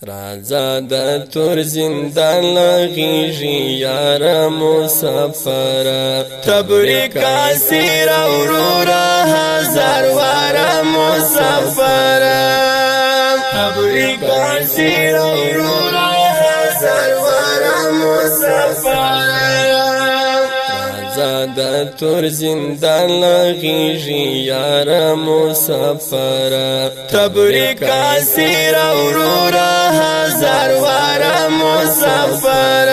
رازا د تور زندان لغیږي یار مسافر تبریک اسیر اورورا هزار وار مسافر تبریک اسیر اورورا هزار وار مسافر د تور زندان لغیږي یار مسافر تبریک اسیر اورورا هزار وار مسافر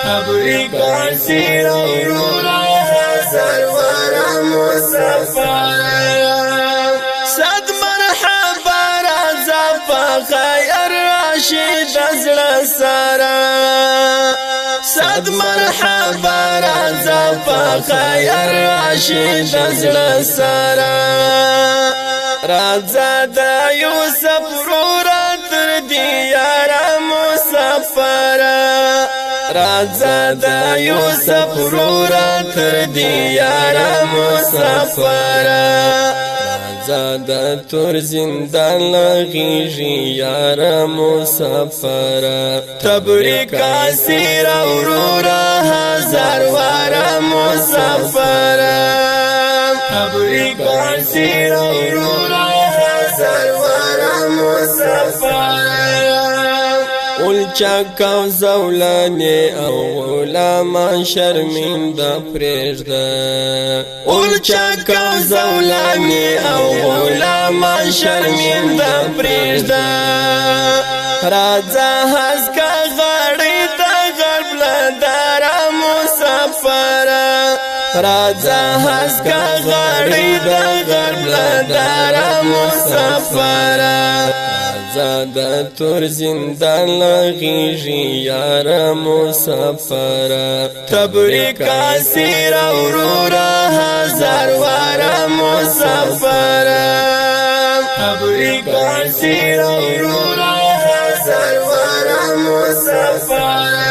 تبریک اسیر اورورا هزار وار مسافر صد مرحبا رازا فخیر راشد ازړه سره صد مرحبا رازا فخیر راشد ازړه سره رازا د یوسف رورا تر دیار مسافر رازا د یوسف رورا تر دیار مسافر د تور زندان لغیږي یار مسافر تبریک اسیر اورورا هزار وار مسافر تبریک اسیر اورورا هزار وار مسافر چکاو زولانی او غلامان شرمنده پریږده چکاو زولانی او غلامان شرمنده پریږده رازا هسکا غاړی د غرب لدار مسافر رازا هسکا غاړی د غرب لدار مسافر د تور زندان لغیږي یار مسافر تبریک اسیر اورورا هزار وار مسافر تبریک اسیر اورورا هزار وار مسافر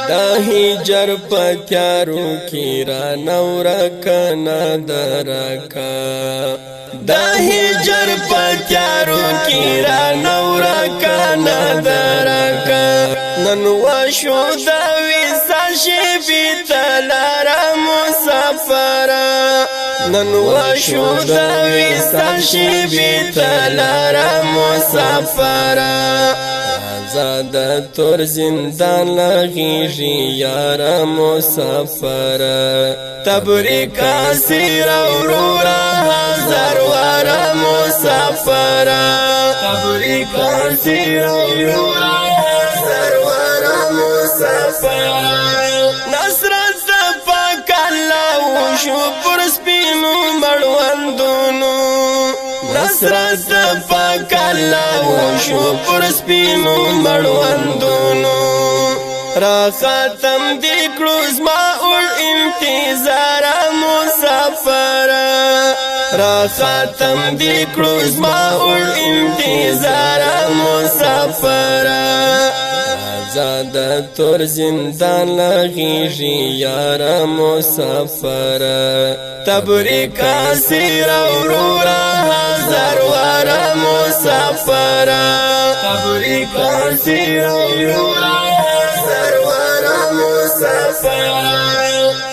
د هجر پتیارو کی را نورکنا درکا د هجر پتیارو کی را نورکنا درکا نن وشو د وصال شپې تلار مسافر نن وشو د وصال شپې تلار مسافر د تور زندان لغیږي یار مسافر تبریک اسیر اورورا هزار وار مسافر تبریک اسیر اورورا هزار وار مسافر نصرت پاک الله شو پر سپینو مړوندونو نصرت پاک الله شو پر سپینو مړوندونو را ختم دی کړو زما انتظار مسافر را ختم دی کړو زما انتظار مسافر د تور زندان لغیږي یار مسافر تبریک اسیر اورورا هزار وار مسافر تبریک اسیر اورورا هزار وار مسافر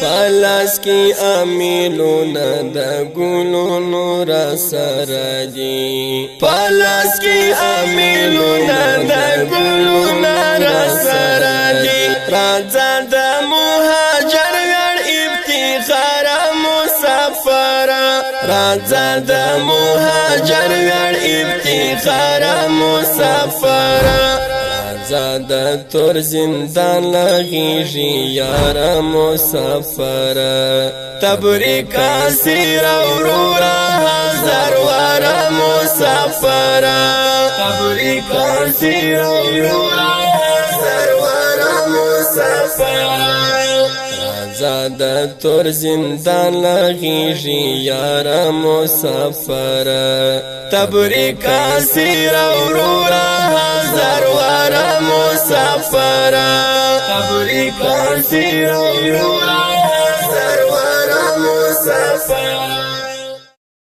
پلاس کی امیلون د ګلونو را سره دی پلاس کی امیلون د ګلونو را سره دی رازا د مهاجر ور افتخار مسافر رازا د مهاجر ور افتخار مسافر د تور زندان لغیږي یار مسافر تبریک اسیر اورورا هزار وار مسافر تبریک اسیر اورورا هزار وار مسافر د تور زندان لغیږي یار مسافر تبریک اسیر اورورا هزار وار مسافر تبریک اسیر اورورا هزار وار مسافر